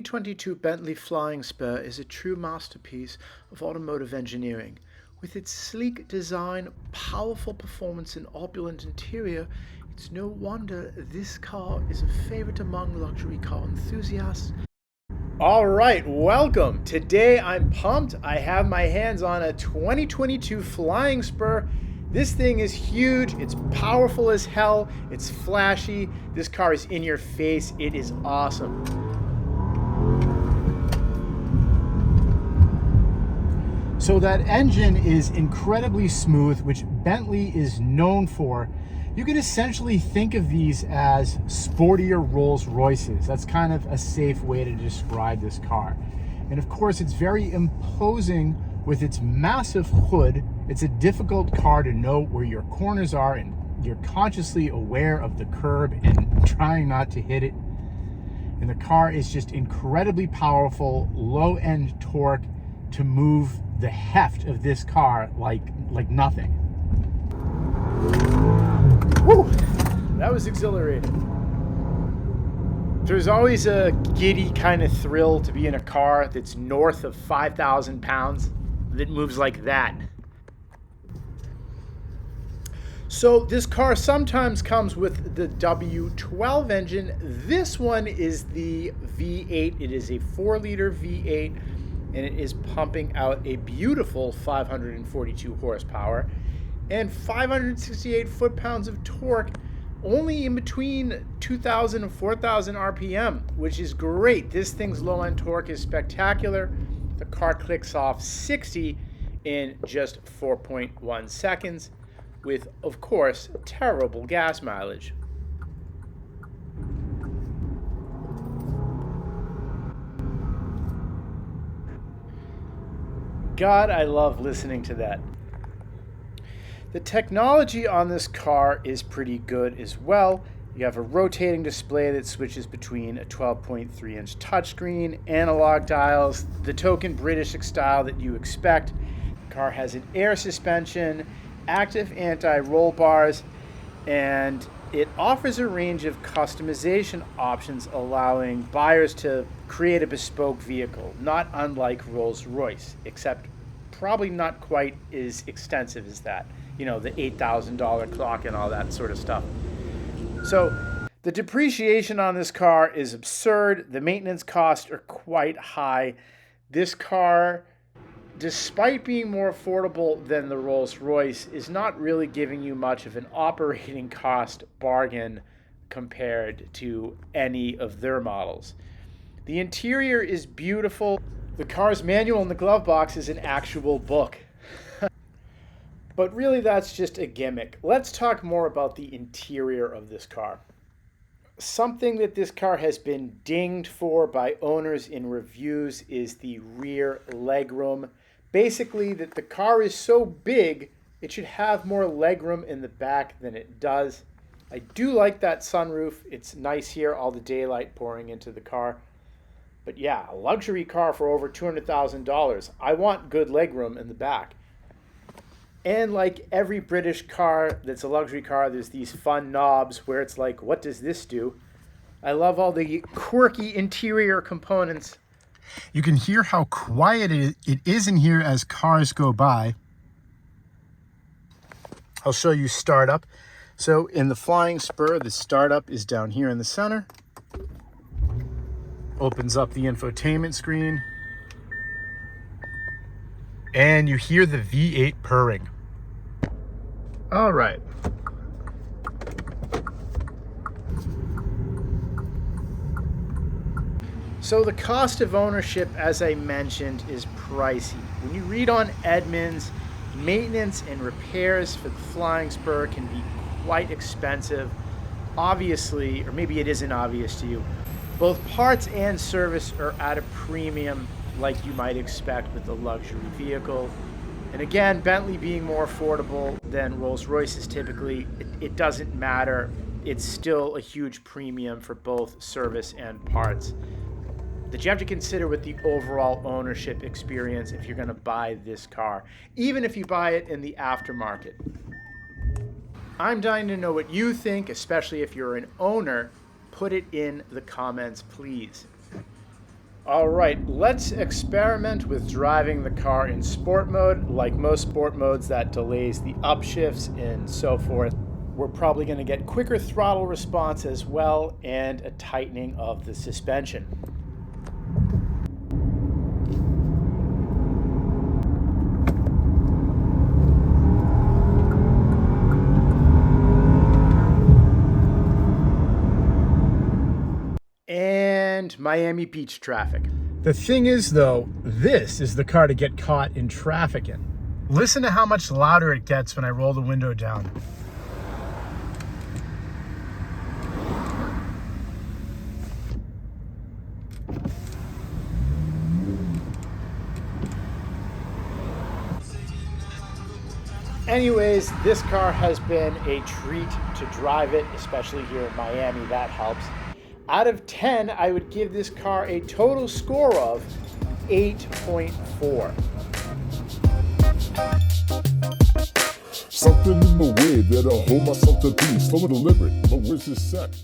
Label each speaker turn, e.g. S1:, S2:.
S1: 2022 Bentley Flying Spur is a true masterpiece of automotive engineering. With its sleek design, powerful performance, and opulent interior, it's no wonder this car is a favorite among luxury car enthusiasts. All right, welcome. Today I'm pumped. I have my hands on a 2022 Flying Spur. This thing is huge. It's powerful as hell. It's flashy. This car is in your face. It is awesome. So that engine is incredibly smooth, which Bentley is known for. You can essentially think of these as sportier Rolls Royces. That's kind of a safe way to describe this car. And of course, it's very imposing with its massive hood. It's a difficult car to know where your corners are, and you're consciously aware of the curb and trying not to hit it. And the car is just incredibly powerful, low-end torque to move the heft of this car like nothing. Woo! That was exhilarating. There's always a giddy kind of thrill to be in a car that's north of 5,000 pounds that moves like that. So this car sometimes comes with the W12 engine. This one is the V8. It is a 4-liter V8. And it is pumping out a beautiful 542 horsepower and 568 foot-pounds of torque, only in between 2,000 and 4,000 RPM, which is great. This thing's low-end torque is spectacular. The car clicks off 60 in just 4.1 seconds with, of course, terrible gas mileage. God, I love listening to that. The technology on this car is pretty good as well. You have a rotating display that switches between a 12.3-inch touchscreen, analog dials, the token British style that you expect. The car has an air suspension, active anti-roll bars, and it offers a range of customization options allowing buyers to create a bespoke vehicle, not unlike Rolls-Royce, except probably not quite as extensive as that. You know, the $8,000 clock and all that sort of stuff. So the depreciation on this car is absurd. The maintenance costs are quite high. This car, despite being more affordable than the Rolls-Royce, is not really giving you much of an operating cost bargain compared to any of their models. The interior is beautiful. The car's manual in the glove box is an actual book. But really, that's just a gimmick. Let's talk more about the interior of this car. Something that this car has been dinged for by owners in reviews is the rear legroom. Basically, that the car is so big, it should have more legroom in the back than it does. I do like that sunroof. It's nice here, all the daylight pouring into the car. But yeah, a luxury car for over $200,000. I want good legroom in the back. And like every British car that's a luxury car, there's these fun knobs where it's like, what does this do? I love all the quirky interior components.
S2: You can hear how quiet it is in here as cars go by. I'll show you startup. So in the Flying Spur, the startup is down here in the center. Opens up the infotainment screen. And you hear the V8 purring. All right.
S1: So the cost of ownership, as I mentioned, is pricey. When you read on Edmunds, maintenance and repairs for the Flying Spur can be quite expensive. Obviously, or maybe it isn't obvious to you, both parts and service are at a premium like you might expect with a luxury vehicle. And again, Bentley being more affordable than Rolls-Royce is typically, it doesn't matter. It's still a huge premium for both service and parts that you have to consider with the overall ownership experience if you're going to buy this car, even if you buy it in the aftermarket. I'm dying to know what you think, especially if you're an owner. Put it in the comments, please. All right, let's experiment with driving the car in sport mode. Like most sport modes, that delays the upshifts and so forth. We're probably going to get quicker throttle response as well and a tightening of the suspension. And Miami Beach traffic.
S2: The thing is, though, this is the car to get caught in traffic in. Listen to how much louder it gets when I roll the window down.
S1: Anyways, this car has been a treat to drive it, especially here in Miami. That helps. Out of 10, I would give this car a total score of 8.4.
S3: Something in my way that I hold myself to be slow and deliberate. But where's this set?